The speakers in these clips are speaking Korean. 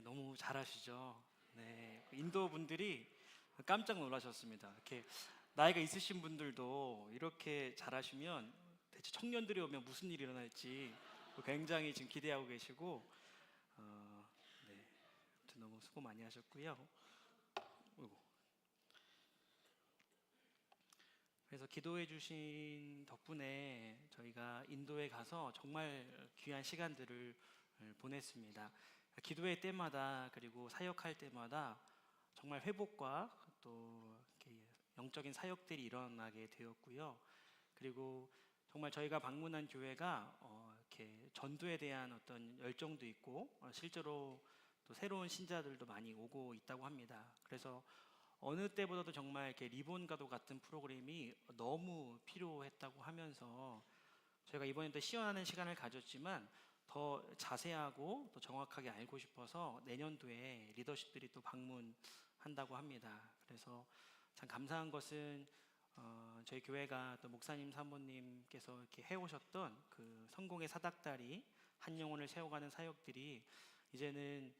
네, 너무 잘하시죠. 네, 인도 분들이 깜짝 놀라셨습니다. 이렇게 나이가 있으신 분들도 이렇게 잘하시면 대체 청년들이 오면 무슨 일이 일어날지 굉장히 지금 기대하고 계시고, 어, 네, 아무튼 너무 수고 많이 하셨고요. 어이구. 그래서 기도해 주신 덕분에 저희가 인도에 가서 정말 귀한 시간들을 보냈습니다. 기도회 때마다 그리고 사역할 때마다 정말 회복과 또 이렇게 영적인 사역들이 일어나게 되었고요. 그리고 정말 저희가 방문한 교회가 이렇게 전도에 대한 어떤 열정도 있고 실제로 또 새로운 신자들도 많이 오고 있다고 합니다. 그래서 어느 때보다도 정말 이렇게 리본과도 같은 프로그램이 너무 필요했다고 하면서 저희가 이번에도 시연하는 시간을 가졌지만 더 자세하고 또 정확하게 알고 싶어서 내년도에 리더십들이 또 방문한다고 합니다. 그래서 참 감사한 것은 저희 교회가 또 목사님 사모님께서 이렇게 해오셨던 그 성공의 사닥다리 한 영혼을 세워가는 사역들이 이제는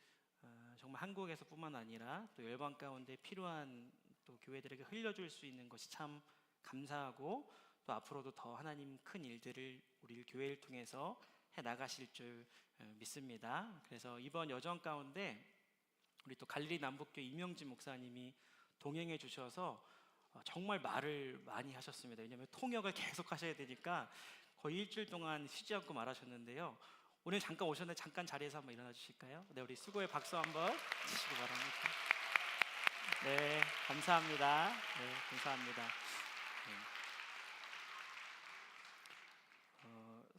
정말 한국에서뿐만 아니라 또 열방 가운데 필요한 또 교회들에게 흘려줄 수 있는 것이 참 감사하고 또 앞으로도 더 하나님 큰 일들을 우리 교회를 통해서 해 나가실 줄 믿습니다. 그래서 이번 여정 가운데 우리 또 갈릴리 남북교 이명진 목사님이 동행해 주셔서 정말 말을 많이 하셨습니다. 왜냐하면 통역을 계속 하셔야 되니까 거의 일주일 동안 쉬지 않고 말하셨는데요. 오늘 잠깐 오셨는데 잠깐 자리에서 한번 일어나 주실까요? 네, 우리 수고의 박수 한번 주시기 바랍니다. 네, 감사합니다. 네, 감사합니다. 네.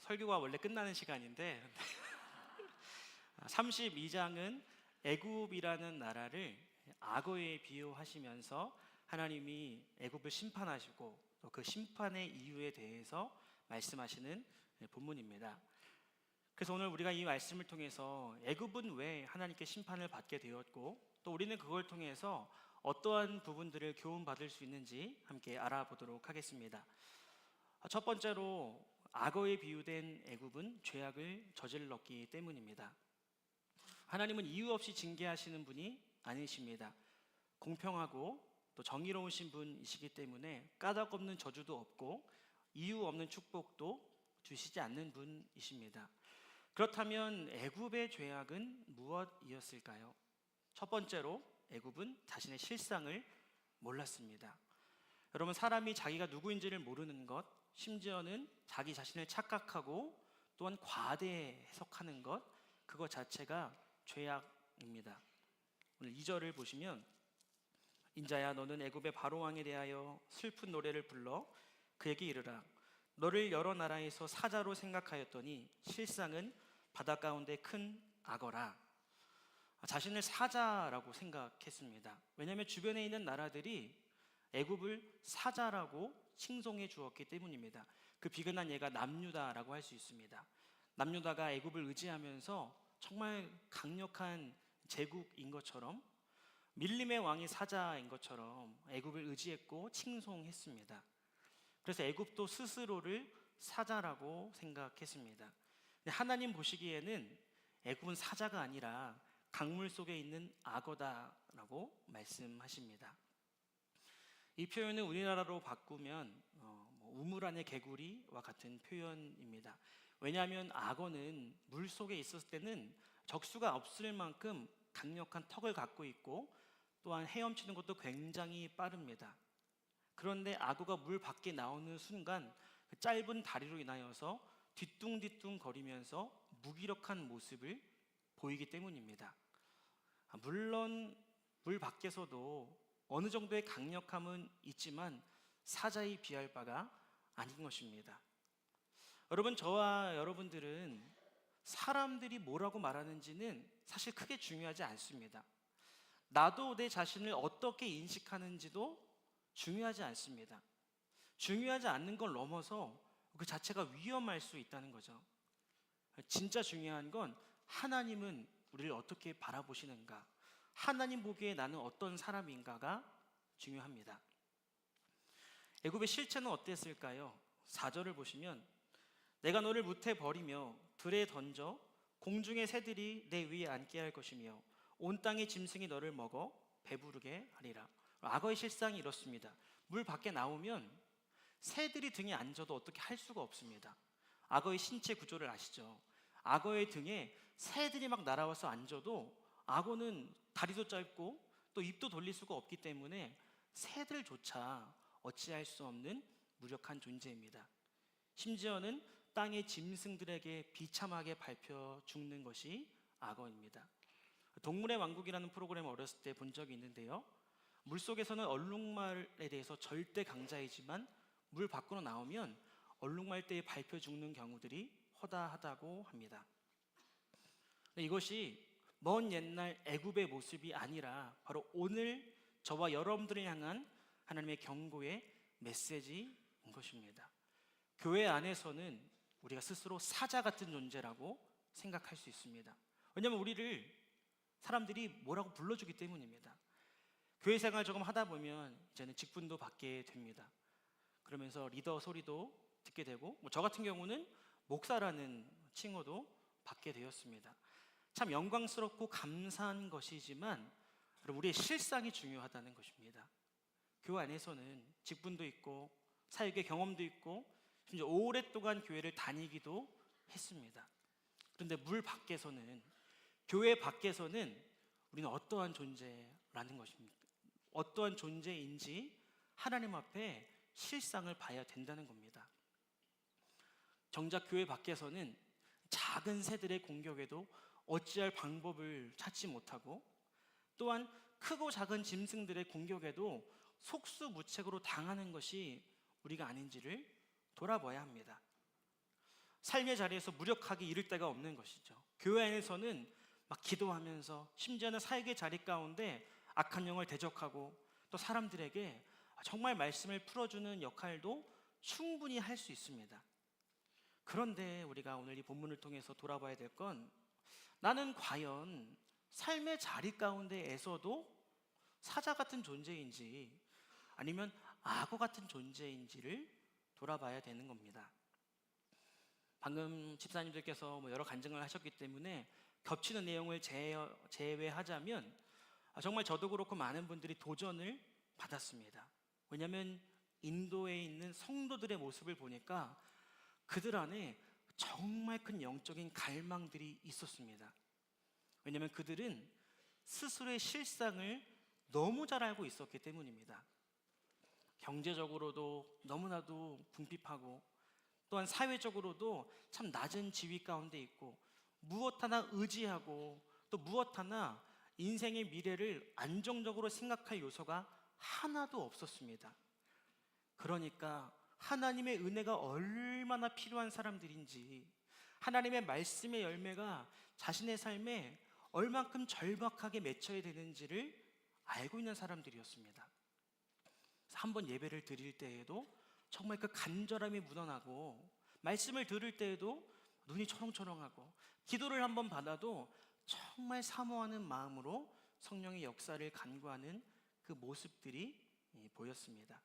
설교가 원래 끝나는 시간인데 32장은 애굽이라는 나라를 악어에 비유하시면서 하나님이 애굽을 심판하시고 또 그 심판의 이유에 대해서 말씀하시는 본문입니다. 그래서 오늘 우리가 이 말씀을 통해서 애굽은 왜 하나님께 심판을 받게 되었고 또 우리는 그걸 통해서 어떠한 부분들을 교훈받을 수 있는지 함께 알아보도록 하겠습니다. 첫 번째로 악어에 비유된 애굽은 죄악을 저질렀기 때문입니다. 하나님은 이유 없이 징계하시는 분이 아니십니다. 공평하고 또 정의로우신 분이시기 때문에 까닭 없는 저주도 없고 이유 없는 축복도 주시지 않는 분이십니다. 그렇다면 애굽의 죄악은 무엇이었을까요? 첫 번째로 애굽은 자신의 실상을 몰랐습니다. 여러분, 사람이 자기가 누구인지를 모르는 것, 심지어는 자기 자신을 착각하고 또한 과대 해석하는 것, 그것 자체가 죄악입니다. 오늘 2절을 보시면 인자야 너는 애굽의 바로왕에 대하여 슬픈 노래를 불러 그에게 이르라 너를 여러 나라에서 사자로 생각하였더니 실상은 바다 가운데 큰 악어라. 자신을 사자라고 생각했습니다. 왜냐하면 주변에 있는 나라들이 애굽을 사자라고 칭송해 주었기 때문입니다. 그 비근한 예가 남유다라고 할 수 있습니다. 남유다가 애굽을 의지하면서 정말 강력한 제국인 것처럼 밀림의 왕이 사자인 것처럼 애굽을 의지했고 칭송했습니다. 그래서 애굽도 스스로를 사자라고 생각했습니다. 하나님 보시기에는 애굽은 사자가 아니라 강물 속에 있는 악어다라고 말씀하십니다. 이 표현은 우리나라로 바꾸면 우물 안의 개구리와 같은 표현입니다. 왜냐하면 악어는 물 속에 있었을 때는 적수가 없을 만큼 강력한 턱을 갖고 있고 또한 헤엄치는 것도 굉장히 빠릅니다. 그런데 악어가 물 밖에 나오는 순간 그 짧은 다리로 인하여서 뒤뚱뒤뚱 거리면서 무기력한 모습을 보이기 때문입니다. 물론 물 밖에서도 어느 정도의 강력함은 있지만 사자에 비할 바가 아닌 것입니다. 여러분, 저와 여러분들은 사람들이 뭐라고 말하는지는 사실 크게 중요하지 않습니다. 나도 내 자신을 어떻게 인식하는지도 중요하지 않습니다. 중요하지 않는 걸 넘어서 그 자체가 위험할 수 있다는 거죠. 진짜 중요한 건 하나님은 우리를 어떻게 바라보시는가, 하나님 보기에 나는 어떤 사람인가가 중요합니다. 애굽의 실체는 어땠을까요? 4절을 보시면 내가 너를 무태 버리며 들에 던져 공중의 새들이 내 위에 앉게 할 것이며 온 땅의 짐승이 너를 먹어 배부르게 하리라. 악어의 실상이 이렇습니다. 물 밖에 나오면 새들이 등에 앉아도 어떻게 할 수가 없습니다. 악어의 신체 구조를 아시죠? 악어의 등에 새들이 막 날아와서 앉아도 악어는 다리도 짧고 또 입도 돌릴 수가 없기 때문에 새들조차 어찌할 수 없는 무력한 존재입니다. 심지어는 땅의 짐승들에게 비참하게 밟혀 죽는 것이 악어입니다. 동물의 왕국이라는 프로그램을 어렸을 때 본 적이 있는데요, 물속에서는 얼룩말에 대해서 절대 강자이지만 물 밖으로 나오면 얼룩말대에 밟혀 죽는 경우들이 허다하다고 합니다. 이것이 먼 옛날 애굽의 모습이 아니라 바로 오늘 저와 여러분들을 향한 하나님의 경고의 메시지인 것입니다. 교회 안에서는 우리가 스스로 사자 같은 존재라고 생각할 수 있습니다. 왜냐하면 우리를 사람들이 뭐라고 불러주기 때문입니다. 교회 생활 조금 하다 보면 이제는 직분도 받게 됩니다. 그러면서 리더 소리도 듣게 되고, 저 같은 경우는 목사라는 칭호도 받게 되었습니다. 참 영광스럽고 감사한 것이지만 우리의 실상이 중요하다는 것입니다. 교회 안에서는 직분도 있고 사역의 경험도 있고 심지어 오랫동안 교회를 다니기도 했습니다. 그런데 물 밖에서는, 교회 밖에서는 우리는 어떠한 존재라는 것입니까? 어떠한 존재인지 하나님 앞에 실상을 봐야 된다는 겁니다. 정작 교회 밖에서는 작은 새들의 공격에도 어찌할 방법을 찾지 못하고, 또한 크고 작은 짐승들의 공격에도 속수무책으로 당하는 것이 우리가 아닌지를 돌아봐야 합니다. 삶의 자리에서 무력하게 이를 데가 없는 것이죠. 교회 안에서는 막 기도하면서, 심지어는 사역의 자리 가운데 악한 영을 대적하고 또 사람들에게 정말 말씀을 풀어주는 역할도 충분히 할 수 있습니다. 그런데 우리가 오늘 이 본문을 통해서 돌아봐야 될 건, 나는 과연 삶의 자리 가운데에서도 사자 같은 존재인지 아니면 악어 같은 존재인지를 돌아봐야 되는 겁니다. 방금 집사님들께서 여러 간증을 하셨기 때문에 겹치는 내용을 제외하자면 정말 저도 그렇고 많은 분들이 도전을 받았습니다. 왜냐하면 인도에 있는 성도들의 모습을 보니까 그들 안에 정말 큰 영적인 갈망들이 있었습니다. 왜냐하면 그들은 스스로의 실상을 너무 잘 알고 있었기 때문입니다. 경제적으로도 너무나도 궁핍하고, 또한 사회적으로도 참 낮은 지위 가운데 있고, 무엇 하나 의지하고 또 무엇 하나 인생의 미래를 안정적으로 생각할 요소가 하나도 없었습니다. 그러니까 하나님의 은혜가 얼마나 필요한 사람들인지, 하나님의 말씀의 열매가 자신의 삶에 얼만큼 절박하게 맺혀야 되는지를 알고 있는 사람들이었습니다. 한번 예배를 드릴 때에도 정말 그 간절함이 묻어나고, 말씀을 들을 때에도 눈이 초롱초롱하고, 기도를 한번 받아도 정말 사모하는 마음으로 성령의 역사를 간구하는 그 모습들이 보였습니다.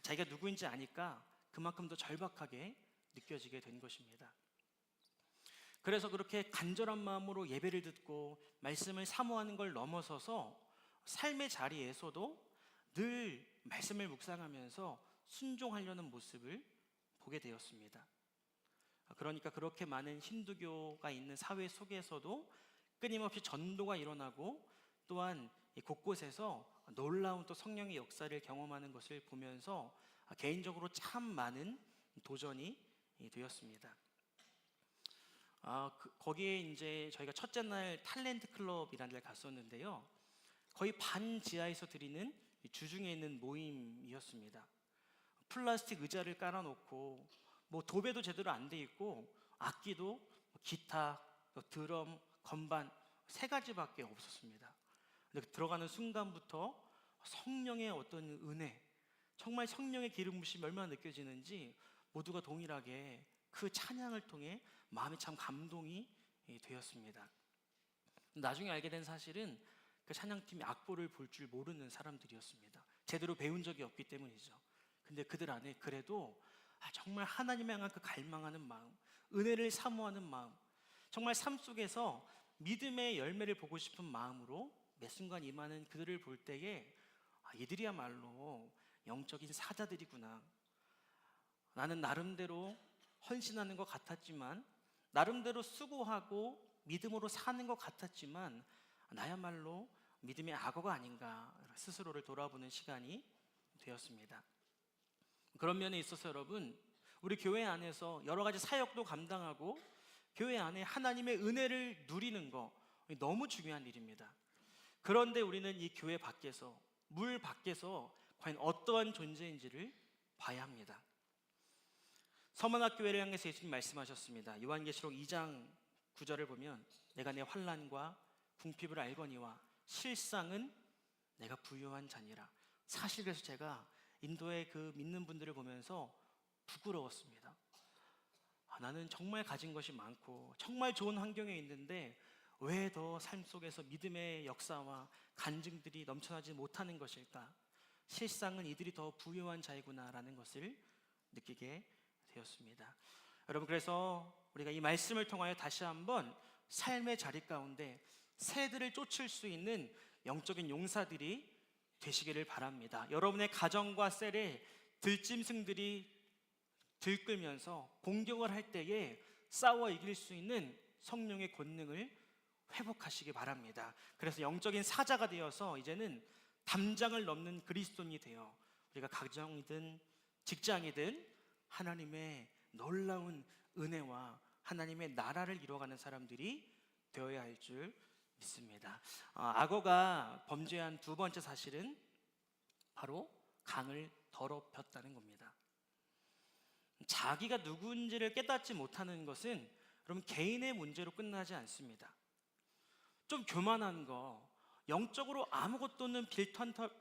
자기가 누구인지 아니까 그만큼 더 절박하게 느껴지게 된 것입니다. 그래서 그렇게 간절한 마음으로 예배를 듣고 말씀을 사모하는 걸 넘어서서 삶의 자리에서도 늘 말씀을 묵상하면서 순종하려는 모습을 보게 되었습니다. 그러니까 그렇게 많은 힌두교가 있는 사회 속에서도 끊임없이 전도가 일어나고, 또한 곳곳에서 놀라운 또 성령의 역사를 경험하는 것을 보면서 개인적으로 참 많은 도전이 되었습니다. 거기에 이제 저희가 첫째 날 탤런트 클럽이라는 데를 갔었는데요, 거의 반 지하에서 드리는 주중에 있는 모임이었습니다. 플라스틱 의자를 깔아놓고 도배도 제대로 안 돼 있고, 악기도 기타, 드럼, 건반 3가지밖에 없었습니다. 근데 들어가는 순간부터 성령의 어떤 은혜, 정말 성령의 기름 부심이 얼마나 느껴지는지 모두가 동일하게 그 찬양을 통해 마음이 참 감동이 되었습니다. 나중에 알게 된 사실은 그 찬양팀이 악보를 볼 줄 모르는 사람들이었습니다. 제대로 배운 적이 없기 때문이죠. 근데 그들 안에 그래도 정말 하나님을 향한 그 갈망하는 마음, 은혜를 사모하는 마음, 정말 삶 속에서 믿음의 열매를 보고 싶은 마음으로 매 순간 임하는 그들을 볼 때에 이들이야말로 영적인 사자들이구나. 나는 나름대로 헌신하는 것 같았지만, 나름대로 수고하고 믿음으로 사는 것 같았지만, 나야말로 믿음의 악어가 아닌가 스스로를 돌아보는 시간이 되었습니다. 그런 면에 있어서 여러분, 우리 교회 안에서 여러 가지 사역도 감당하고 교회 안에 하나님의 은혜를 누리는 거 너무 중요한 일입니다. 그런데 우리는 이 교회 밖에서, 물 밖에서 과연 어떠한 존재인지를 봐야 합니다. 서문학교회를 향해서 예수님 말씀하셨습니다. 요한계시록 2장 9절을 보면 내가 내 환난과 궁핍을 알거니와 실상은 내가 부유한 자니라. 사실 그래서 제가 인도의 그 믿는 분들을 보면서 부끄러웠습니다. 나는 정말 가진 것이 많고 정말 좋은 환경에 있는데 왜 더 삶 속에서 믿음의 역사와 간증들이 넘쳐나지 못하는 것일까? 실상은 이들이 더 부유한 자이구나라는 것을 느끼게 되었습니다. 여러분, 그래서 우리가 이 말씀을 통하여 다시 한번 삶의 자리 가운데 새들을 쫓을 수 있는 영적인 용사들이 되시기를 바랍니다. 여러분의 가정과 셀에 들짐승들이 들끓면서 공격을 할 때에 싸워 이길 수 있는 성령의 권능을 회복하시기 바랍니다. 그래서 영적인 사자가 되어서 이제는 담장을 넘는 그리스도인이 되어 우리가 가정이든 직장이든 하나님의 놀라운 은혜와 하나님의 나라를 이루어가는 사람들이 되어야 할 줄 믿습니다. 악어가 범죄한 두 번째 사실은 바로 강을 더럽혔다는 겁니다. 자기가 누군지를 깨닫지 못하는 것은 여러분 개인의 문제로 끝나지 않습니다. 좀 교만한 거, 영적으로 아무것도 없는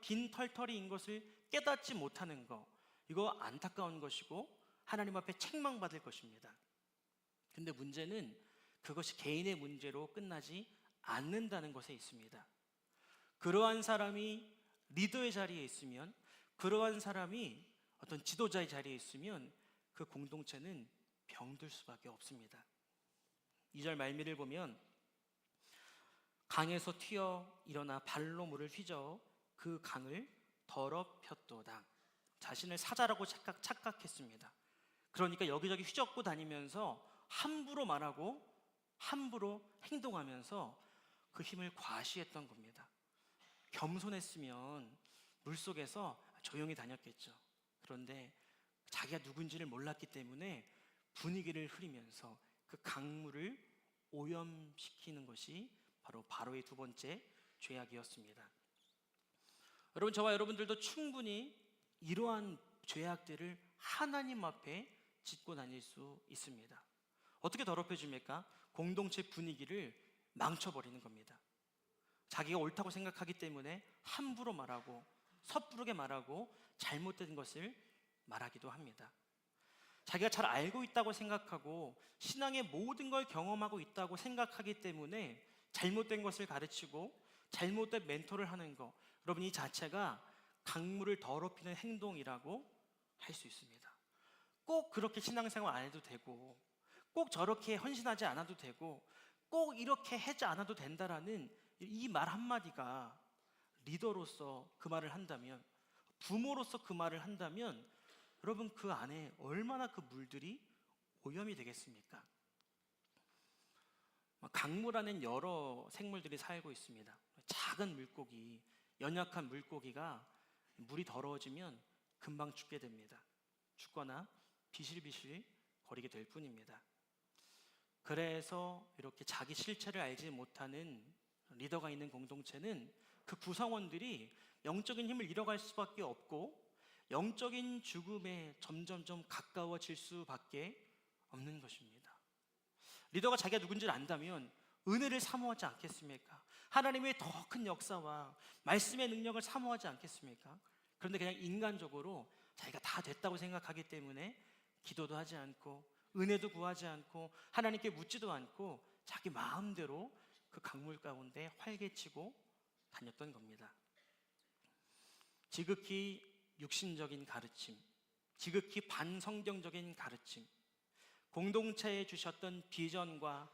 빈 털털이인 것을 깨닫지 못하는 거, 이거 안타까운 것이고 하나님 앞에 책망받을 것입니다. 근데 문제는 그것이 개인의 문제로 끝나지 않는다는 것에 있습니다. 그러한 사람이 리더의 자리에 있으면, 그러한 사람이 어떤 지도자의 자리에 있으면 그 공동체는 병들 수밖에 없습니다. 2절 말미를 보면 강에서 튀어 일어나 발로 물을 휘저어 그 강을 더럽혔도다. 자신을 사자라고 착각했습니다. 그러니까 여기저기 휘젓고 다니면서 함부로 말하고 함부로 행동하면서 그 힘을 과시했던 겁니다. 겸손했으면 물속에서 조용히 다녔겠죠. 그런데 자기가 누군지를 몰랐기 때문에 분위기를 흐리면서 그 강물을 오염시키는 것이 바로 바로의 두 번째 죄악이었습니다. 여러분, 저와 여러분들도 충분히 이러한 죄악들을 하나님 앞에 짚고 다닐 수 있습니다. 어떻게 더럽혀집니까? 공동체 분위기를 망쳐버리는 겁니다. 자기가 옳다고 생각하기 때문에 함부로 말하고 섣부르게 말하고 잘못된 것을 말하기도 합니다. 자기가 잘 알고 있다고 생각하고 신앙의 모든 걸 경험하고 있다고 생각하기 때문에 잘못된 것을 가르치고 잘못된 멘토를 하는 것, 여러분 이 자체가 강물을 더럽히는 행동이라고 할 수 있습니다. 꼭 그렇게 신앙생활 안 해도 되고 꼭 저렇게 헌신하지 않아도 되고 꼭 이렇게 하지 않아도 된다라는 이 말 한마디가 리더로서 그 말을 한다면, 부모로서 그 말을 한다면 여러분 그 안에 얼마나 그 물들이 오염이 되겠습니까? 강물 안엔 여러 생물들이 살고 있습니다. 작은 물고기, 연약한 물고기가 물이 더러워지면 금방 죽게 됩니다. 죽거나 비실비실 거리게 될 뿐입니다. 그래서 이렇게 자기 실체를 알지 못하는 리더가 있는 공동체는 그 구성원들이 영적인 힘을 잃어갈 수밖에 없고 영적인 죽음에 점점점 가까워질 수밖에 없는 것입니다. 리더가 자기가 누군지를 안다면 은혜를 사모하지 않겠습니까? 하나님의 더 큰 역사와 말씀의 능력을 사모하지 않겠습니까? 그런데 그냥 인간적으로 자기가 다 됐다고 생각하기 때문에 기도도 하지 않고 은혜도 구하지 않고 하나님께 묻지도 않고 자기 마음대로 그 강물 가운데 활개치고 다녔던 겁니다. 지극히 육신적인 가르침, 지극히 반성경적인 가르침, 공동체에 주셨던 비전과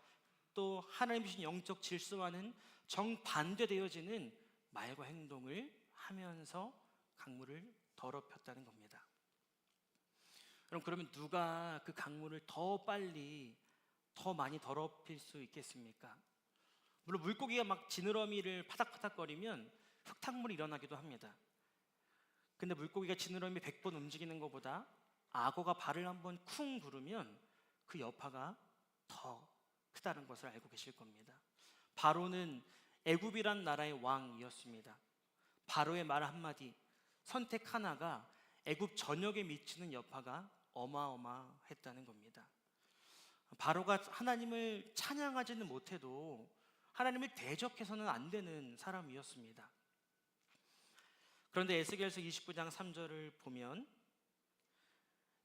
또 하나님 주신 영적 질서와는 정반대되어지는 말과 행동을 하면서 강물을 더럽혔다는 겁니다. 그러면 누가 그 강물을 더 빨리 더 많이 더럽힐 수 있겠습니까? 물론 물고기가 막 지느러미를 파닥파닥거리면 흙탕물이 일어나기도 합니다. 근데 물고기가 지느러미 100번 움직이는 것보다 악어가 발을 한번 쿵 구르면 그 여파가 더 크다는 것을 알고 계실 겁니다. 바로는 애굽이란 나라의 왕이었습니다. 바로의 말 한마디, 선택 하나가 애굽 전역에 미치는 여파가 어마어마했다는 겁니다. 바로가 하나님을 찬양하지는 못해도 하나님을 대적해서는 안 되는 사람이었습니다. 그런데 에스겔서 29장 3절을 보면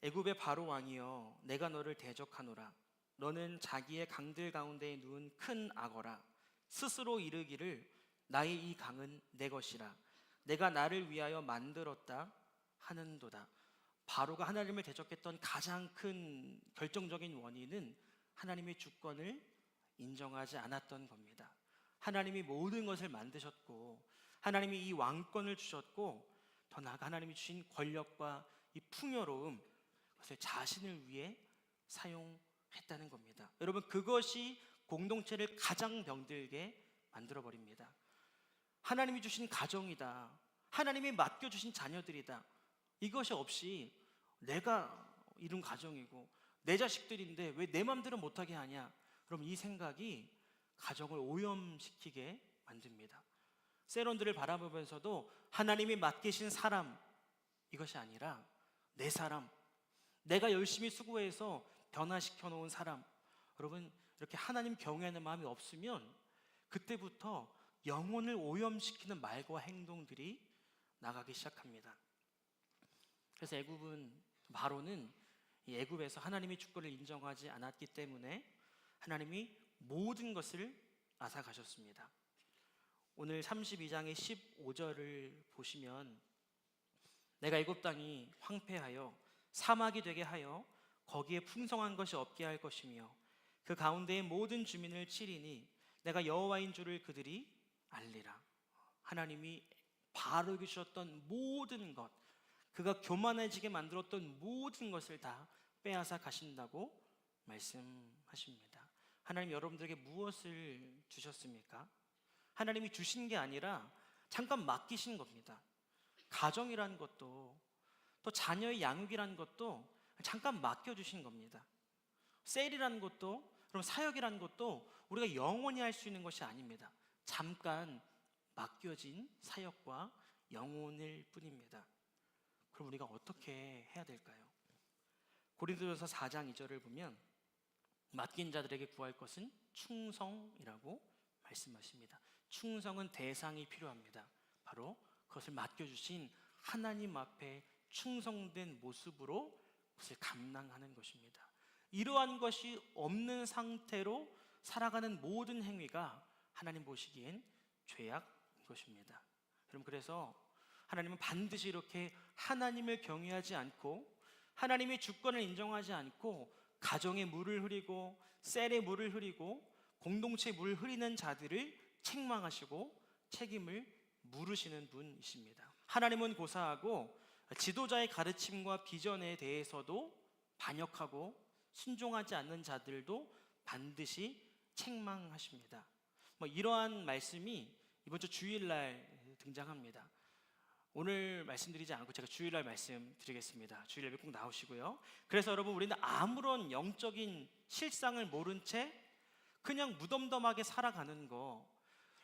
애굽의 바로 왕이여 내가 너를 대적하노라 너는 자기의 강들 가운데에 누운 큰 악어라 스스로 이르기를 나의 이 강은 내 것이라 내가 나를 위하여 만들었다 하는도다. 바로가 하나님을 대적했던 가장 큰 결정적인 원인은 하나님의 주권을 인정하지 않았던 겁니다. 하나님이 모든 것을 만드셨고 하나님이 이 왕권을 주셨고 더 나아가 하나님이 주신 권력과 이 풍요로움 그것을 자신을 위해 사용했다는 겁니다. 여러분 그것이 공동체를 가장 병들게 만들어버립니다. 하나님이 주신 가정이다. 하나님이 맡겨주신 자녀들이다. 이것이 없이 내가 이룬 가정이고 내 자식들인데 왜 내 맘대로 못하게 하냐. 그럼 이 생각이 가정을 오염시키게 만듭니다. 세론들을 바라보면서도 하나님이 맡기신 사람 이것이 아니라 내 사람 내가 열심히 수고해서 변화시켜 놓은 사람 여러분 이렇게 하나님 경외하는 마음이 없으면 그때부터 영혼을 오염시키는 말과 행동들이 나가기 시작합니다. 그래서 바로는 이 애굽에서 하나님의 주권을 인정하지 않았기 때문에 하나님이 모든 것을 앗아가셨습니다. 오늘 32장의 15절을 보시면 내가 애굽 땅이 황폐하여 사막이 되게 하여 거기에 풍성한 것이 없게 할 것이며 그 가운데의 모든 주민을 치리니 내가 여호와인 줄을 그들이 알리라. 하나님이 바로에게 주셨던 모든 것 그가 교만해지게 만들었던 모든 것을 다 빼앗아 가신다고 말씀하십니다. 하나님 여러분들에게 무엇을 주셨습니까? 하나님이 주신 게 아니라 잠깐 맡기신 겁니다. 가정이라는 것도 또 자녀의 양육이라는 것도 잠깐 맡겨주신 겁니다. 셀이라는 것도 그럼 사역이라는 것도 우리가 영원히 할 수 있는 것이 아닙니다. 잠깐 맡겨진 사역과 영혼일 뿐입니다. 그럼 우리가 어떻게 해야 될까요? 고린도전서 4장 2절을 보면 맡긴 자들에게 구할 것은 충성이라고 말씀하십니다. 충성은 대상이 필요합니다. 바로 그것을 맡겨주신 하나님 앞에 충성된 모습으로 그것을 감당하는 것입니다. 이러한 것이 없는 상태로 살아가는 모든 행위가 하나님 보시기엔 죄악인 것입니다. 여러분 그래서 하나님은 반드시 이렇게 하나님을 경외하지 않고 하나님의 주권을 인정하지 않고 가정에 물을 흐리고 셀에 물을 흐리고 공동체에 물을 흐리는 자들을 책망하시고 책임을 물으시는 분이십니다. 하나님은 고사하고 지도자의 가르침과 비전에 대해서도 반역하고 순종하지 않는 자들도 반드시 책망하십니다. 이러한 말씀이 이번 주 주일날 등장합니다. 오늘 말씀드리지 않고 제가 주일날 말씀드리겠습니다. 주일날 꼭 나오시고요. 그래서 여러분 우리는 아무런 영적인 실상을 모른 채 그냥 무덤덤하게 살아가는 거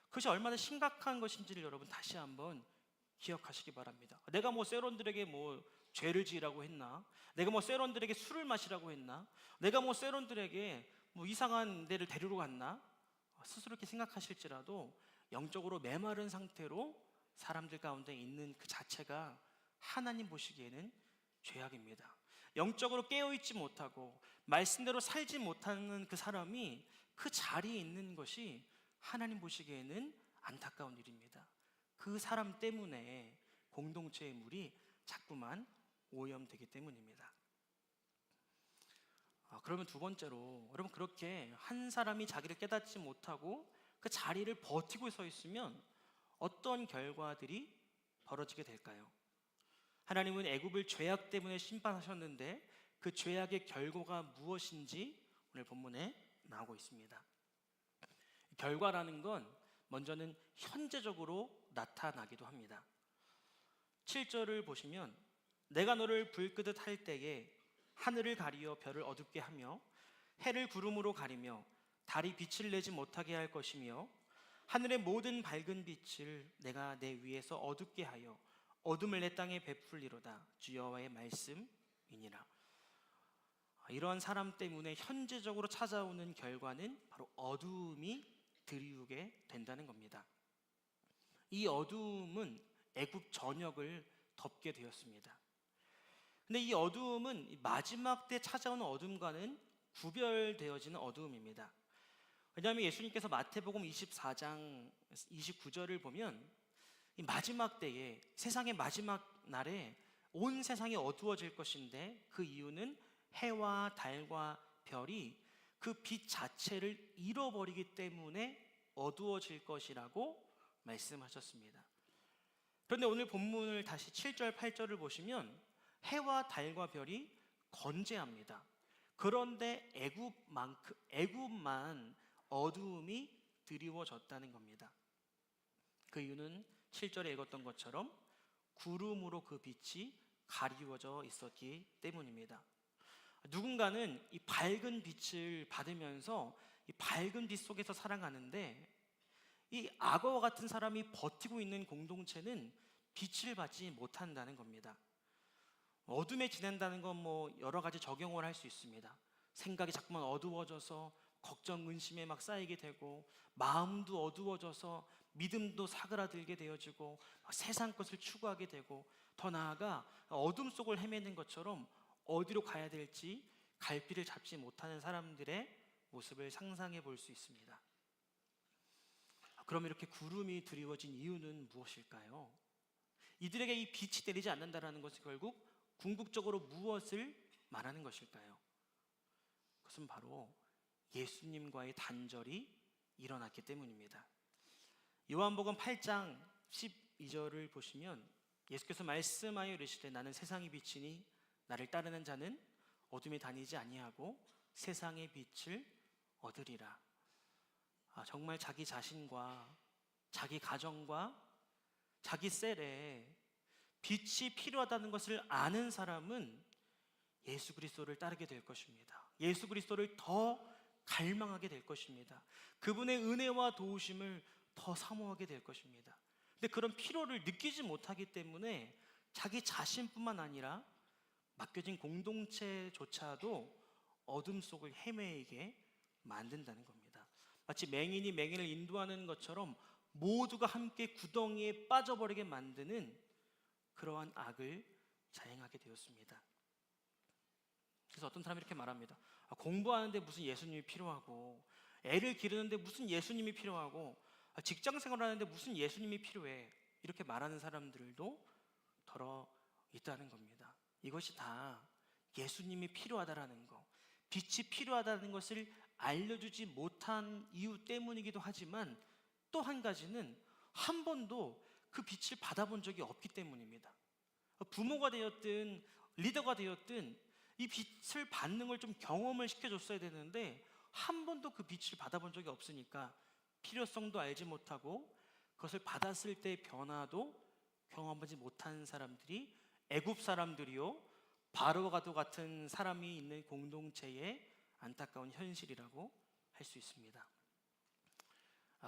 그것이 얼마나 심각한 것인지를 여러분 다시 한번 기억하시기 바랍니다. 내가 세론들에게 죄를 지으라고 했나? 내가 세론들에게 술을 마시라고 했나? 내가 세론들에게 이상한 데를 데리러 갔나? 스스로 이렇게 생각하실지라도 영적으로 메마른 상태로 사람들 가운데 있는 그 자체가 하나님 보시기에는 죄악입니다. 영적으로 깨어있지 못하고 말씀대로 살지 못하는 그 사람이 그 자리에 있는 것이 하나님 보시기에는 안타까운 일입니다. 그 사람 때문에 공동체의 물이 자꾸만 오염되기 때문입니다. 그러면 두 번째로, 여러분, 그렇게 한 사람이 자기를 깨닫지 못하고 그 자리를 버티고 서 있으면 어떤 결과들이 벌어지게 될까요? 하나님은 애굽을 죄악 때문에 심판하셨는데 그 죄악의 결과가 무엇인지 오늘 본문에 나오고 있습니다. 결과라는 건 먼저는 현재적으로 나타나기도 합니다. 7절을 보시면 내가 너를 불끄듯 할 때에 하늘을 가리어 별을 어둡게 하며 해를 구름으로 가리며 달이 빛을 내지 못하게 할 것이며 하늘의 모든 밝은 빛을 내가 내 위에서 어둡게 하여 어둠을 내 땅에 베풀리로다. 주 여호와의 말씀이니라. 이러한 사람 때문에 현재적으로 찾아오는 결과는 바로 어두움이 드리우게 된다는 겁니다. 이 어두움은 애굽 전역을 덮게 되었습니다. 근데 이 어두움은 마지막 때 찾아오는 어둠과는 구별되어지는 어두움입니다. 왜냐하면 예수님께서 마태복음 24장 29절을 보면 이 마지막 때에, 세상의 마지막 날에 온 세상이 어두워질 것인데 그 이유는 해와 달과 별이 그 빛 자체를 잃어버리기 때문에 어두워질 것이라고 말씀하셨습니다. 그런데 오늘 본문을 다시 7절 8절을 보시면 해와 달과 별이 건재합니다. 그런데 애굽만 어두움이 드리워졌다는 겁니다. 그 이유는 7절에 읽었던 것처럼 구름으로 그 빛이 가리워져 있었기 때문입니다. 누군가는 이 밝은 빛을 받으면서 이 밝은 빛 속에서 살아가는데 이 악어와 같은 사람이 버티고 있는 공동체는 빛을 받지 못한다는 겁니다. 어둠에 지낸다는 건 여러 가지 적용을 할 수 있습니다. 생각이 자꾸만 어두워져서 걱정, 근심에 막 쌓이게 되고 마음도 어두워져서 믿음도 사그라들게 되어지고 세상 것을 추구하게 되고 더 나아가 어둠 속을 헤매는 것처럼 어디로 가야 될지 갈피를 잡지 못하는 사람들의 모습을 상상해 볼 수 있습니다. 그럼 이렇게 구름이 드리워진 이유는 무엇일까요? 이들에게 이 빛이 내리지 않는다는 것은 결국 궁극적으로 무엇을 말하는 것일까요? 그것은 바로 예수님과의 단절이 일어났기 때문입니다. 요한복음 8장 12절을 보시면 예수께서 말씀하여 이르시되 나는 세상의 빛이니 나를 따르는 자는 어둠에 다니지 아니하고 세상의 빛을 얻으리라. 정말 자기 자신과 자기 가정과 자기 셀에 빛이 필요하다는 것을 아는 사람은 예수 그리스도를 따르게 될 것입니다. 예수 그리스도를 더 갈망하게 될 것입니다. 그분의 은혜와 도우심을 더 사모하게 될 것입니다. 근데 그런 필요를 느끼지 못하기 때문에 자기 자신뿐만 아니라 맡겨진 공동체조차도 어둠 속을 헤매게 만든다는 겁니다. 마치 맹인이 맹인을 인도하는 것처럼 모두가 함께 구덩이에 빠져버리게 만드는 그러한 악을 자행하게 되었습니다. 그래서 어떤 사람이 이렇게 말합니다. 공부하는데 무슨 예수님이 필요하고, 애를 기르는데 무슨 예수님이 필요하고, 직장 생활하는데 무슨 예수님이 필요해, 이렇게 말하는 사람들도 더러 있다는 겁니다. 이것이 다 예수님이 필요하다라는 거, 빛이 필요하다는 것을 알려주지 못한 이유 때문이기도 하지만 또 한 가지는 한 번도 그 빛을 받아본 적이 없기 때문입니다. 부모가 되었든 리더가 되었든 이 빛을 받는 걸 좀 경험을 시켜줬어야 되는데 한 번도 그 빛을 받아본 적이 없으니까 필요성도 알지 못하고 그것을 받았을 때의 변화도 경험하지 못한 사람들이 애굽 사람들이요, 바로와 같은 사람이 있는 공동체의 안타까운 현실이라고 할 수 있습니다.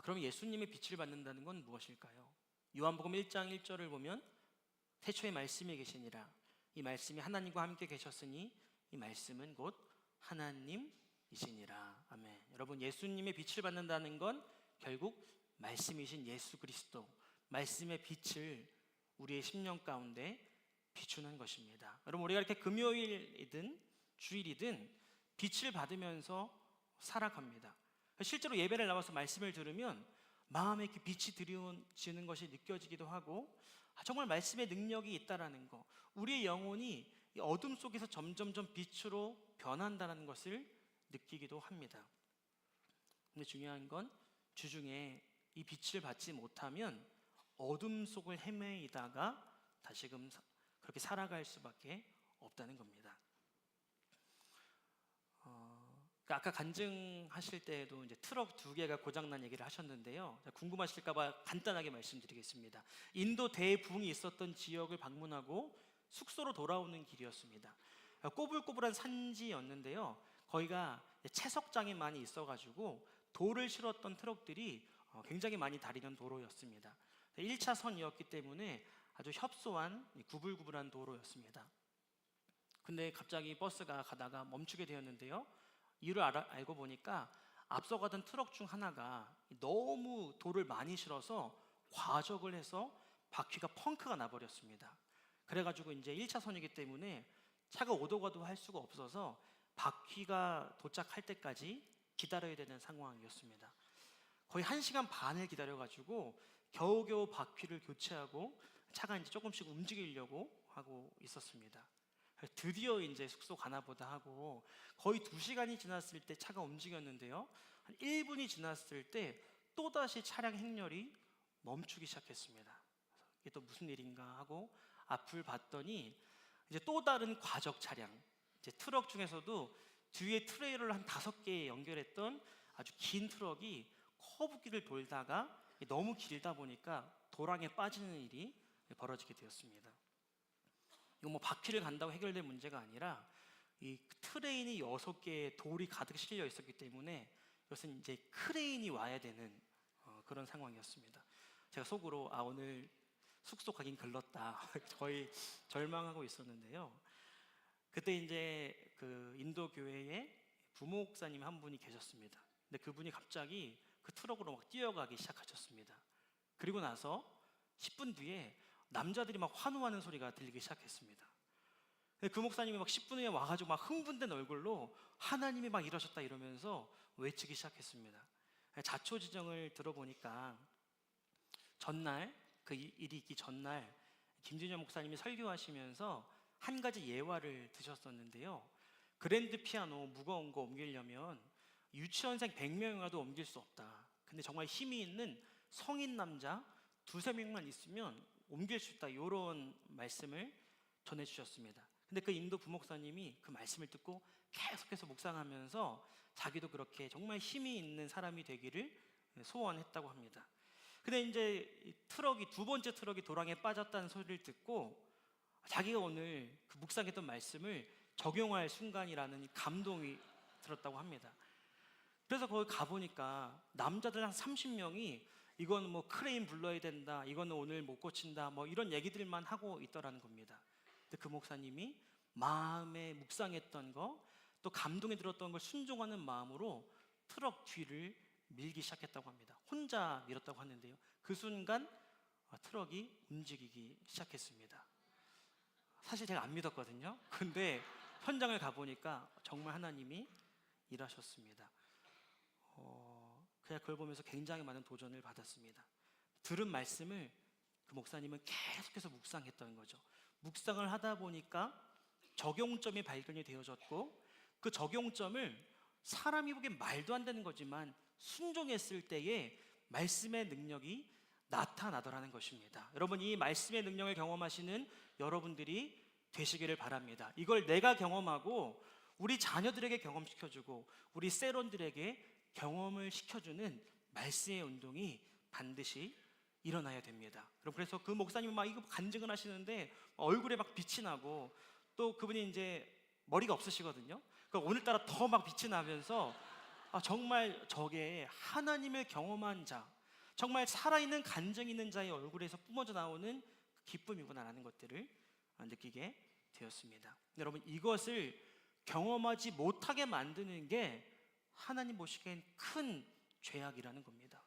그럼 예수님의 빛을 받는다는 건 무엇일까요? 요한복음 1장 1절을 보면 태초에 말씀이 계시니라. 이 말씀이 하나님과 함께 계셨으니 이 말씀은 곧 하나님이시니라. 아멘. 여러분, 예수님의 빛을 받는다는 건 결국 말씀이신 예수 그리스도, 말씀의 빛을 우리의 심령 가운데 비추는 것입니다. 여러분, 우리가 이렇게 금요일이든 주일이든 빛을 받으면서 살아갑니다. 실제로 예배를 나와서 말씀을 들으면 마음에 이렇게 빛이 드리워지는 것이 느껴지기도 하고, 정말 말씀의 능력이 있다라는 거, 우리의 영혼이 이 어둠 속에서 점점점 빛으로 변한다는 것을 느끼기도 합니다. 근데 중요한 건 주중에 이 빛을 받지 못하면 어둠 속을 헤매이다가 다시금 그렇게 살아갈 수밖에 없다는 겁니다. 그러니까 아까 간증하실 때에도 이제 트럭 2개가 고장난 얘기를 하셨는데요. 궁금하실까봐 간단하게 말씀드리겠습니다. 인도 대부흥이 있었던 지역을 방문하고 숙소로 돌아오는 길이었습니다. 꼬불꼬불한 산지였는데요. 거기가 채석장이 많이 있어가지고 돌을 실었던 트럭들이 굉장히 많이 다니는 도로였습니다. 1차선이었기 때문에 아주 협소한 구불구불한 도로였습니다. 근데 갑자기 버스가 가다가 멈추게 되었는데요. 이유를 알고 보니까 앞서 가던 트럭 중 하나가 너무 돌을 많이 실어서 과적을 해서 바퀴가 펑크가 나버렸습니다. 그래가지고 이제 1차선이기 때문에 차가 오도 가도 할 수가 없어서 바퀴가 도착할 때까지 기다려야 되는 상황이었습니다. 거의 1시간 반을 기다려가지고 겨우겨우 바퀴를 교체하고 차가 이제 조금씩 움직이려고 하고 있었습니다. 드디어 이제 숙소 가나 보다 하고 거의 2시간이 지났을 때 차가 움직였는데요. 한 1분이 지났을 때 또다시 차량 행렬이 멈추기 시작했습니다. 이게 또 무슨 일인가 하고 앞을 봤더니 이제 또 다른 과적 차량, 이제 트럭 중에서도 뒤에 트레일러를 한 5개 연결했던 아주 긴 트럭이 커브길을 돌다가 너무 길다 보니까 도랑에 빠지는 일이 벌어지게 되었습니다. 이거 뭐 바퀴를 간다고 해결될 문제가 아니라 이 트레인이 6개의 돌이 가득 실려 있었기 때문에 이것은 이제 크레인이 와야 되는 그런 상황이었습니다. 제가 속으로 오늘 숙소 가긴 글렀다 거의 절망하고 있었는데요. 그때 이제 그 인도 교회에 부목사님 한 분이 계셨습니다. 근데 그분이 갑자기 그 트럭으로 막 뛰어가기 시작하셨습니다. 그리고 나서 10분 뒤에 남자들이 막 환호하는 소리가 들리기 시작했습니다. 그 목사님이 막 10분 후에 와가지고 막 흥분된 얼굴로 하나님이 막 이러셨다 이러면서 외치기 시작했습니다. 자초지정을 들어보니까 전날 그 일이 있기 전날 김진영 목사님이 설교하시면서 한 가지 예화를 드셨었는데요. 그랜드 피아노 무거운 거 옮기려면 유치원생 100명이 와도 옮길 수 없다. 근데 정말 힘이 있는 성인 남자 2~3명만 있으면 옮길 수 있다. 이런 말씀을 전해주셨습니다. 근데 그 인도 부목사님이 그 말씀을 듣고 계속해서 묵상하면서 자기도 그렇게 정말 힘이 있는 사람이 되기를 소원했다고 합니다. 근데 이제 트럭이 2번째 트럭이 도랑에 빠졌다는 소리를 듣고 자기가 오늘 그 묵상했던 말씀을 적용할 순간이라는 감동이 들었다고 합니다. 그래서 거기 가보니까 남자들 한 30명이 이건 뭐 크레인 불러야 된다, 이거는 오늘 못 고친다, 뭐 이런 얘기들만 하고 있더라는 겁니다. 근데 그 목사님이 마음에 묵상했던 거, 또 감동이 들었던 걸 순종하는 마음으로 트럭 뒤를 밀기 시작했다고 합니다. 혼자 밀었다고 하는데요. 그 순간 트럭이 움직이기 시작했습니다. 사실 제가 안 믿었거든요. 근데 현장을 가보니까 정말 하나님이 일하셨습니다. 그냥 그걸 보면서 굉장히 많은 도전을 받았습니다. 들은 말씀을 그 목사님은 계속해서 묵상했던 거죠. 묵상을 하다 보니까 적용점이 발견이 되어졌고 그 적용점을 사람이 보기엔 말도 안 되는 거지만 순종했을 때에 말씀의 능력이 나타나더라는 것입니다. 여러분, 이 말씀의 능력을 경험하시는 여러분들이 되시기를 바랍니다. 이걸 내가 경험하고 우리 자녀들에게 경험시켜주고 우리 세론들에게 경험을 시켜주는 말씀의 운동이 반드시 일어나야 됩니다. 그래서 그 목사님은 막 이거 간증을 하시는데 얼굴에 막 빛이 나고 또 그분이 이제 머리가 없으시거든요. 그러니까 오늘따라 더 막 빛이 나면서 정말 저게 하나님을 경험한 자, 정말 살아있는 간증 있는 자의 얼굴에서 뿜어져 나오는 기쁨이구나라는 것들을 느끼게 되었습니다. 여러분, 이것을 경험하지 못하게 만드는 게 하나님 보시기엔 큰 죄악이라는 겁니다.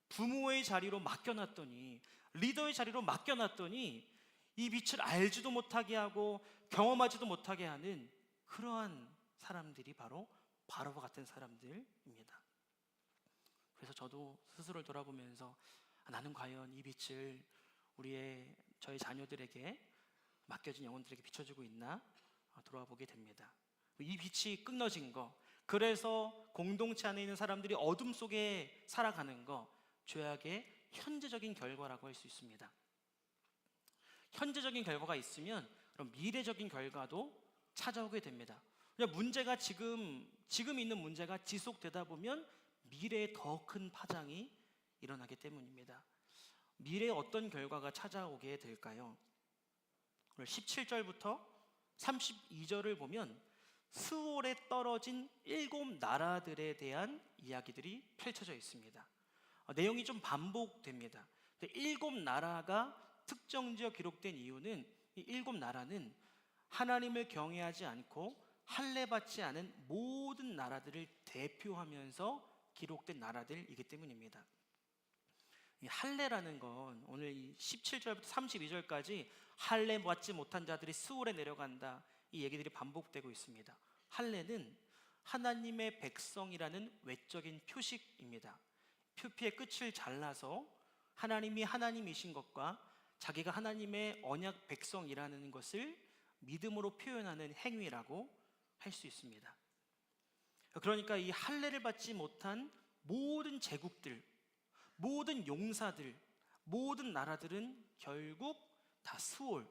부모의 자리로 맡겨놨더니, 리더의 자리로 맡겨놨더니 이 빛을 알지도 못하게 하고 경험하지도 못하게 하는 그러한 사람들이 바로 바로와 같은 사람들입니다. 그래서 저도 스스로를 돌아보면서 나는 과연 이 빛을 저희 자녀들에게 맡겨진 영혼들에게 비춰주고 있나 돌아보게 됩니다. 이 빛이 끊어진 거, 그래서 공동체 안에 있는 사람들이 어둠 속에 살아가는 거, 죄악의 현재적인 결과라고 할 수 있습니다. 현재적인 결과가 있으면 그럼 미래적인 결과도 찾아오게 됩니다. 그냥 문제가 지금 있는 문제가 지속되다 보면 미래에 더 큰 파장이 일어나기 때문입니다. 미래에 어떤 결과가 찾아오게 될까요? 17절부터 32절을 보면 스올에 떨어진 7 나라들에 대한 이야기들이 펼쳐져 있습니다. 내용이 좀 반복됩니다. 7 나라가 특정 지역 기록된 이유는 이 7 나라는 하나님을 경외하지 않고 할례받지 않은 모든 나라들을 대표하면서 기록된 나라들이기 때문입니다. 이 할례라는 건 오늘 이 17절부터 32절까지 할례받지 못한 자들이 스올에 내려간다, 이 얘기들이 반복되고 있습니다. 할례는 하나님의 백성이라는 외적인 표식입니다. 표피의 끝을 잘라서 하나님이 하나님이신 것과 자기가 하나님의 언약 백성이라는 것을 믿음으로 표현하는 행위라고 할 수 있습니다. 그러니까 이 할례를 받지 못한 모든 제국들, 모든 용사들, 모든 나라들은 결국 다 스올,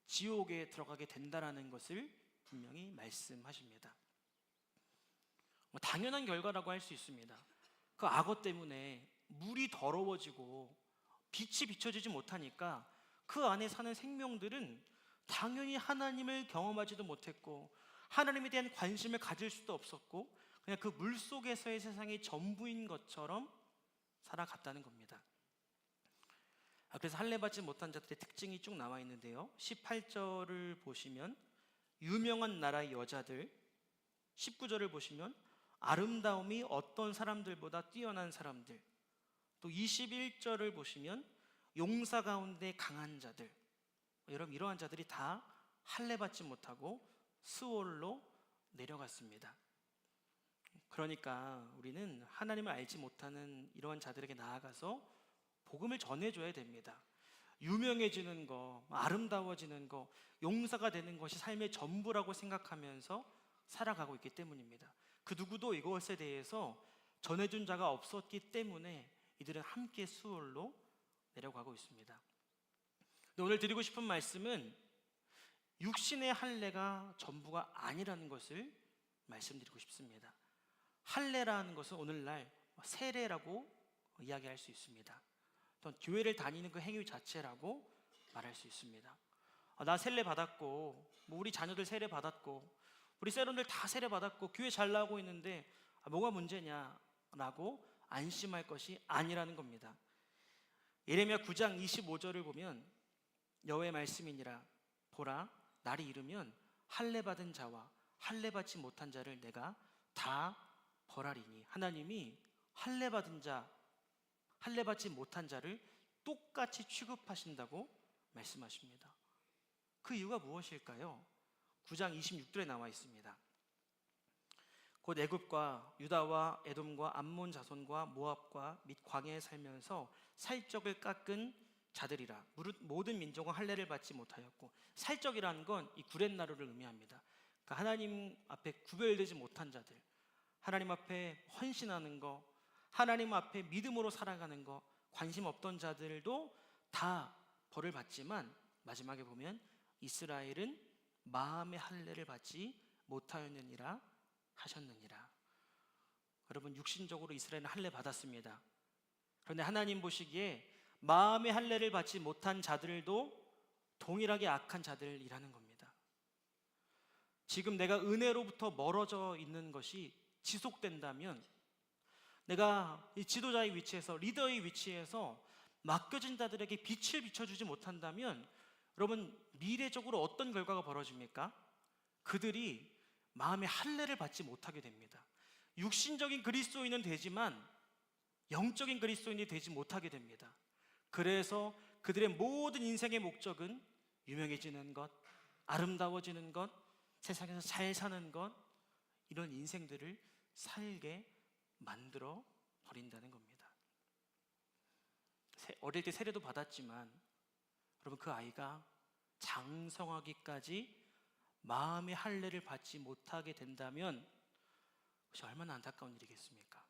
지옥에 들어가게 된다라는 것을 분명히 말씀하십니다. 당연한 결과라고 할 수 있습니다. 그 악어 때문에 물이 더러워지고 빛이 비춰지지 못하니까 그 안에 사는 생명들은 당연히 하나님을 경험하지도 못했고 하나님에 대한 관심을 가질 수도 없었고 그냥 그 물 속에서의 세상이 전부인 것처럼 살아갔다는 겁니다. 그래서 할례받지 못한 자들의 특징이 쭉 나와 있는데요, 18절을 보시면 유명한 나라의 여자들, 19절을 보시면 아름다움이 어떤 사람들보다 뛰어난 사람들, 또 21절을 보시면 용사 가운데 강한 자들, 여러분 이러한 자들이 다 할례받지 못하고 스올로 내려갔습니다. 그러니까 우리는 하나님을 알지 못하는 이러한 자들에게 나아가서 복음을 전해줘야 됩니다. 유명해지는 거, 아름다워지는 거, 용사가 되는 것이 삶의 전부라고 생각하면서 살아가고 있기 때문입니다. 그 누구도 이것에 대해서 전해준 자가 없었기 때문에 이들은 함께 수월로 내려가고 있습니다. 오늘 드리고 싶은 말씀은 육신의 할례가 전부가 아니라는 것을 말씀드리고 싶습니다. 할례라는 것은 오늘날 세례라고 이야기할 수 있습니다. 또 교회를 다니는 그 행위 자체라고 말할 수 있습니다. 나 세례 받았고, 우리 자녀들 세례 받았고, 우리 세론들 다 세례 받았고 교회 잘 나오고 있는데 뭐가 문제냐라고 안심할 것이 아니라는 겁니다. 예레미야 9장 25절을 보면 여호와의 말씀이니라, 보라 날이 이르면 할례 받은 자와 할례 받지 못한 자를 내가 다 벌하리니, 하나님이 할례 받은 자, 할례 받지 못한 자를 똑같이 취급하신다고 말씀하십니다. 그 이유가 무엇일까요? 9장 26절에 나와 있습니다. 곧 애굽과 유다와 에돔과 암몬 자손과 모압과 및 광야에 살면서 살적을 깎은 자들이라 모든 민족은 할례를 받지 못하였고, 살적이라는 건 이 구렛나루를 의미합니다. 그러니까 하나님 앞에 구별되지 못한 자들, 하나님 앞에 헌신하는 거, 하나님 앞에 믿음으로 살아가는 거, 관심 없던 자들도 다 벌을 받지만 마지막에 보면 이스라엘은 마음의 할례를 받지 못하였느니라 하셨느니라. 여러분 육신적으로 이스라엘은 할례 받았습니다. 그런데 하나님 보시기에 마음의 할례를 받지 못한 자들도 동일하게 악한 자들이라는 겁니다. 지금 내가 은혜로부터 멀어져 있는 것이 지속된다면, 내가 이 지도자의 위치에서, 리더의 위치에서 맡겨진 자들에게 빛을 비춰주지 못한다면 여러분 미래적으로 어떤 결과가 벌어집니까? 그들이 마음의 할례를 받지 못하게 됩니다. 육신적인 그리스도인은 되지만 영적인 그리스도인이 되지 못하게 됩니다. 그래서 그들의 모든 인생의 목적은 유명해지는 것, 아름다워지는 것, 세상에서 잘 사는 것, 이런 인생들을 살게 만들어 버린다는 겁니다. 어릴 때 세례도 받았지만 여러분 그 아이가 장성하기까지 마음의 할례를 받지 못하게 된다면 그것이 얼마나 안타까운 일이겠습니까?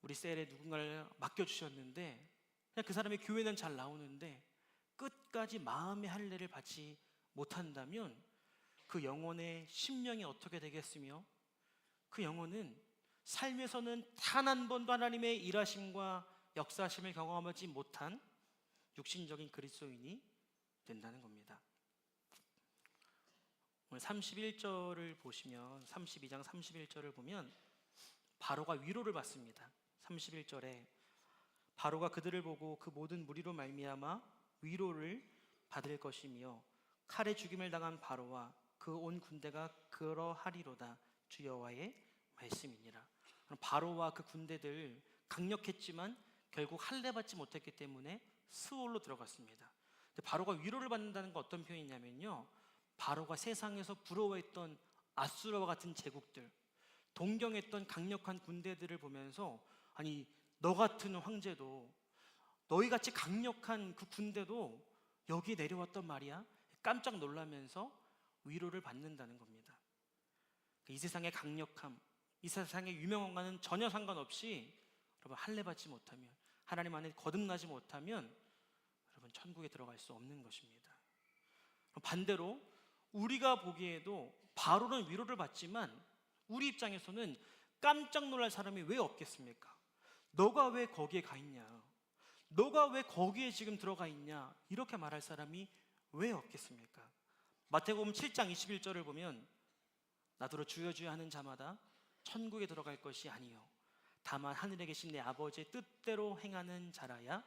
우리 셀에 누군가를 맡겨주셨는데 그냥 그 사람의 교회는 잘 나오는데 끝까지 마음의 할례를 받지 못한다면 그 영혼의 심령이 어떻게 되겠으며 그 영혼은 삶에서는 단 한 번도 하나님의 일하심과 역사하심을 경험하지 못한 육신적인 그리스도인이 된다는 겁니다. 오늘 31절을 보시면 32장 31절을 보면 바로가 위로를 받습니다. 31절에 바로가 그들을 보고 그 모든 무리로 말미암아 위로를 받을 것이며 칼에 죽임을 당한 바로와 그 온 군대가 그러하리로다 주 여호와의 말씀이니라. 바로와 그 군대들 강력했지만 결국 할례 받지 못했기 때문에 스올로 들어갔습니다. 근데 바로가 위로를 받는다는 건 어떤 표현이냐면요, 바로가 세상에서 부러워했던 아수르와 같은 제국들, 동경했던 강력한 군대들을 보면서 아니 너 같은 황제도, 너희같이 강력한 그 군대도 여기에 내려왔단 말이야. 깜짝 놀라면서 위로를 받는다는 겁니다. 이 세상의 강력함, 이 세상의 유명함과는 전혀 상관없이 여러분 할례 받지 못하면, 하나님 안에 거듭나지 못하면 여러분 천국에 들어갈 수 없는 것입니다. 반대로 우리가 보기에도 바로는 위로를 받지만 우리 입장에서는 깜짝 놀랄 사람이 왜 없겠습니까? 너가 왜 거기에 가 있냐? 너가 왜 거기에 지금 들어가 있냐? 이렇게 말할 사람이 왜 없겠습니까? 마태복음 7장 21절을 보면 나더러 주여 주여 하는 자마다 천국에 들어갈 것이 아니요 다만 하늘에 계신 내 아버지의 뜻대로 행하는 자라야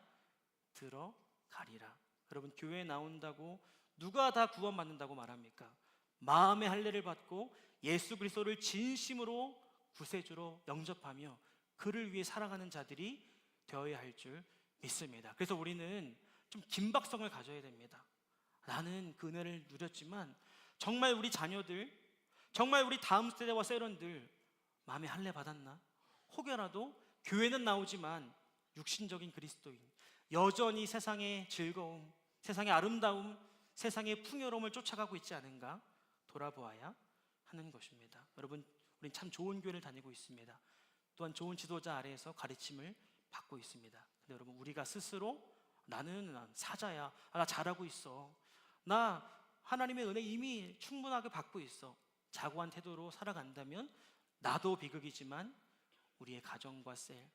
들어가리라. 여러분, 교회에 나온다고 누가 다 구원받는다고 말합니까? 마음의 할례를 받고 예수 그리스도를 진심으로 구세주로 영접하며 그를 위해 살아가는 자들이 되어야 할 줄 믿습니다. 그래서 우리는 좀 긴박성을 가져야 됩니다. 나는 그 은혜를 누렸지만 정말 우리 자녀들, 정말 우리 다음 세대와 세런들 마음의 할례 받았나? 혹여라도 교회는 나오지만 육신적인 그리스도인, 여전히 세상의 즐거움, 세상의 아름다움, 세상의 풍요로움을 쫓아가고 있지 않은가 돌아보아야 하는 것입니다. 여러분, 우린 참 좋은 교회를 다니고 있습니다. 또한 좋은 지도자 아래에서 가르침을 받고 있습니다. 근데 여러분, 우리가 스스로 나는 사자야, 나 잘하고 있어, 나 하나님의 은혜 이미 충분하게 받고 있어, 자고한 태도로 살아간다면 나도 비극이지만 우리의 가정과 셀,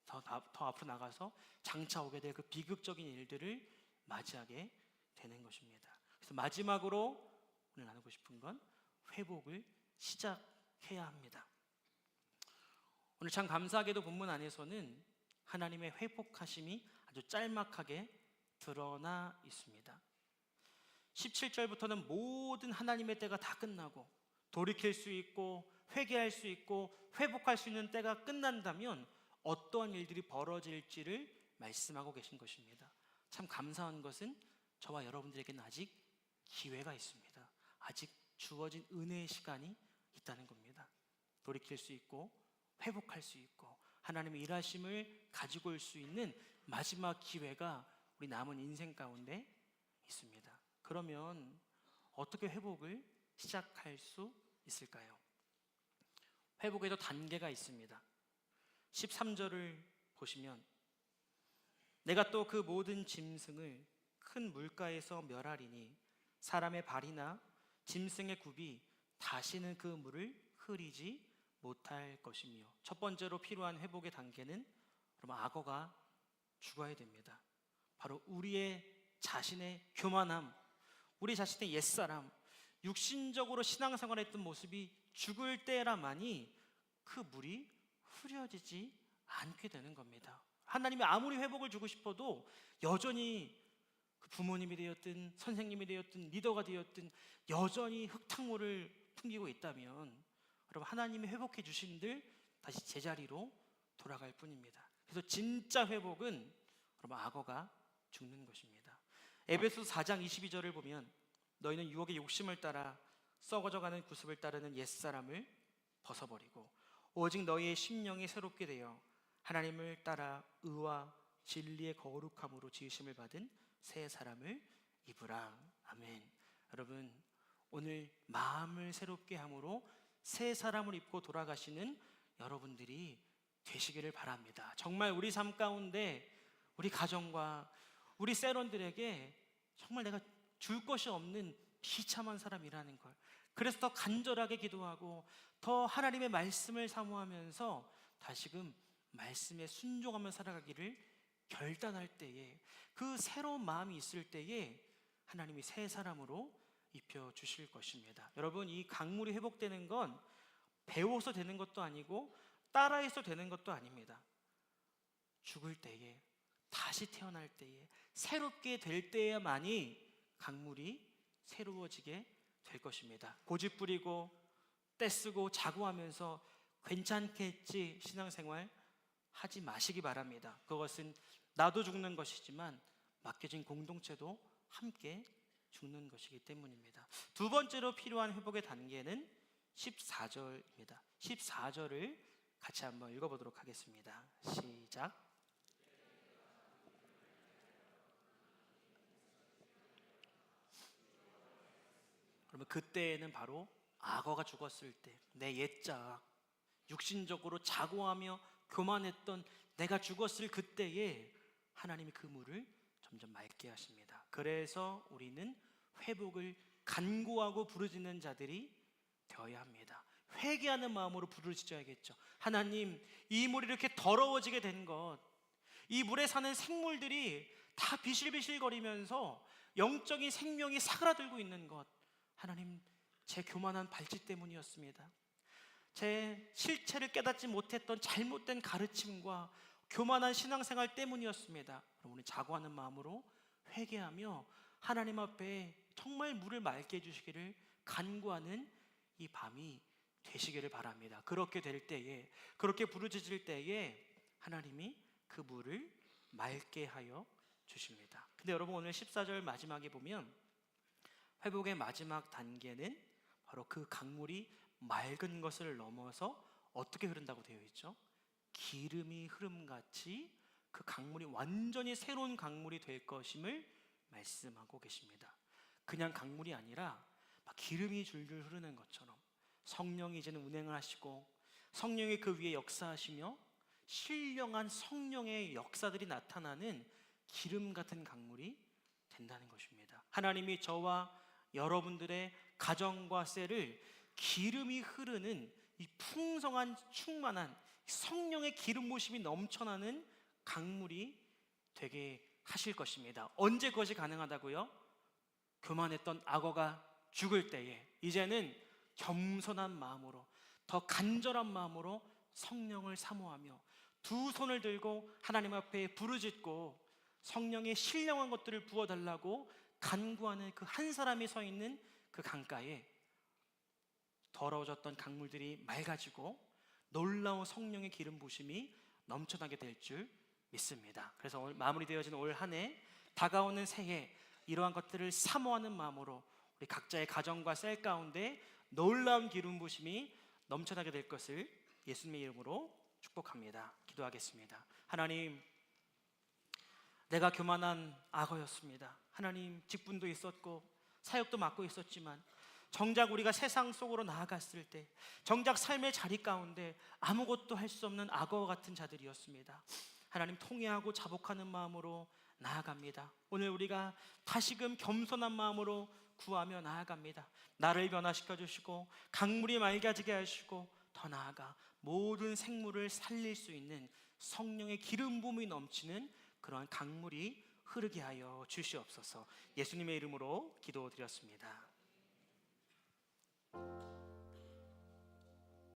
더 앞으로 나가서 장차 오게 될 그 비극적인 일들을 맞이하게 되는 것입니다. 그래서 마지막으로 오늘 나누고 싶은 건 회복을 시작해야 합니다. 오늘 참 감사하게도 본문 안에서는 하나님의 회복하심이 아주 짤막하게 드러나 있습니다. 17절부터는 모든 하나님의 때가 다 끝나고 돌이킬 수 있고 회개할 수 있고 회복할 수 있는 때가 끝난다면 어떠한 일들이 벌어질지를 말씀하고 계신 것입니다. 참 감사한 것은 저와 여러분들에게는 아직 기회가 있습니다. 아직 주어진 은혜의 시간이 있다는 겁니다. 돌이킬 수 있고 회복할 수 있고 하나님의 일하심을 가지고 올 수 있는 마지막 기회가 우리 남은 인생 가운데 있습니다. 그러면 어떻게 회복을 시작할 수 있을까요? 회복에도 단계가 있습니다. 13절을 보시면 내가 또 그 모든 짐승을 큰 물가에서 멸하리니 사람의 발이나 짐승의 굽이 다시는 그 물을 흐리지 못할 것이며, 첫 번째로 필요한 회복의 단계는 그럼 악어가 죽어야 됩니다. 바로 우리의 자신의 교만함, 우리 자신의 옛사람, 육신적으로 신앙생활했던 모습이 죽을 때라만이 그 물이 흐려지지 않게 되는 겁니다. 하나님이 아무리 회복을 주고 싶어도 여전히 그 부모님이 되었든 선생님이 되었든 리더가 되었든 여전히 흙탕물을 풍기고 있다면 여러분, 하나님이 회복해 주신들 다시 제자리로 돌아갈 뿐입니다. 그래서 진짜 회복은 여러분 악어가 죽는 것입니다. 에베소서 4장 22절을 보면 너희는 유혹의 욕심을 따라 썩어져가는 구습을 따르는 옛사람을 벗어버리고 오직 너희의 심령이 새롭게 되어 하나님을 따라 의와 진리의 거룩함으로 지으심을 받은 새 사람을 입으라. 아멘. 여러분, 오늘 마음을 새롭게 함으로 새 사람을 입고 돌아가시는 여러분들이 되시기를 바랍니다. 정말 우리 삶 가운데 우리 가정과 우리 세런들에게 정말 내가 줄 것이 없는 비참한 사람이라는 걸, 그래서 더 간절하게 기도하고 더 하나님의 말씀을 사모하면서 다시금 말씀에 순종하며 살아가기를 결단할 때에, 그 새로운 마음이 있을 때에 하나님이 새 사람으로 입혀주실 것입니다. 여러분, 이 강물이 회복되는 건 배워서 되는 것도 아니고 따라해서 되는 것도 아닙니다. 죽을 때에, 다시 태어날 때에, 새롭게 될 때에만이 강물이 새로워지게 될 것입니다. 고집 부리고 떼쓰고 자고하면서 괜찮겠지 신앙생활 하지 마시기 바랍니다. 그것은 나도 죽는 것이지만 맡겨진 공동체도 함께 죽는 것이기 때문입니다. 두 번째로 필요한 회복의 단계는 14절입니다. 14절을 같이 한번 읽어보도록 하겠습니다. 시작. 그러면 그때에는 바로 악어가 죽었을 때, 내 옛자 육신적으로 자고하며 교만했던 내가 죽었을 그때에 하나님이 그 물을 점점 맑게 하십니다. 그래서 우리는 회복을 간구하고 부르짖는 자들이 되어야 합니다. 회개하는 마음으로 부르짖어야겠죠. 하나님, 이 물이 이렇게 더러워지게 된 것, 이 물에 사는 생물들이 다 비실비실거리면서 영적인 생명이 사그라들고 있는 것, 하나님, 제 교만한 발짓 때문이었습니다. 제 실체를 깨닫지 못했던 잘못된 가르침과 교만한 신앙생활 때문이었습니다. 우리 자고하는 마음으로 회개하며 하나님 앞에 정말 물을 맑게 해주시기를 간구하는 이 밤이 되시기를 바랍니다. 그렇게 될 때에, 그렇게 부르짖을 때에 하나님이 그 물을 맑게 하여 주십니다. 근데 여러분, 오늘 14절 마지막에 보면 회복의 마지막 단계는 바로 그 강물이 맑은 것을 넘어서 어떻게 흐른다고 되어 있죠? 기름이 흐름같이 그 강물이 완전히 새로운 강물이 될 것임을 말씀하고 계십니다. 그냥 강물이 아니라 막 기름이 줄줄 흐르는 것처럼 성령이 이제는 운행을 하시고 성령이 그 위에 역사하시며 신령한 성령의 역사들이 나타나는 기름 같은 강물이 된다는 것입니다. 하나님이 저와 여러분들의 가정과 셀을 기름이 흐르는 이 풍성한 충만한 성령의 기름 부으심이 넘쳐나는 강물이 되게 하실 것입니다. 언제 그것이 가능하다고요? 교만했던 악어가 죽을 때에 이제는 겸손한 마음으로, 더 간절한 마음으로 성령을 사모하며 두 손을 들고 하나님 앞에 부르짖고 성령의 신령한 것들을 부어달라고 간구하는 그 한 사람이 서 있는 그 강가에 더러워졌던 강물들이 맑아지고 놀라운 성령의 기름 부으심이 넘쳐나게 될 줄 믿습니다. 그래서 오늘 마무리되어진 올 한 해, 다가오는 새해, 이러한 것들을 사모하는 마음으로 우리 각자의 가정과 셀 가운데 놀라운 기름 부으심이 넘쳐나게 될 것을 예수님의 이름으로 축복합니다. 기도하겠습니다. 하나님, 내가 교만한 악어였습니다. 하나님, 직분도 있었고 사역도 맡고 있었지만 정작 우리가 세상 속으로 나아갔을 때 정작 삶의 자리 가운데 아무것도 할 수 없는 악어 같은 자들이었습니다. 하나님, 통회하고 자복하는 마음으로 나아갑니다. 오늘 우리가 다시금 겸손한 마음으로 구하며 나아갑니다. 나를 변화시켜 주시고 강물이 맑아지게 하시고 더 나아가 모든 생물을 살릴 수 있는 성령의 기름 부음이 넘치는 그러한 강물이 흐르게 하여 주시옵소서. 예수님의 이름으로 기도드렸습니다.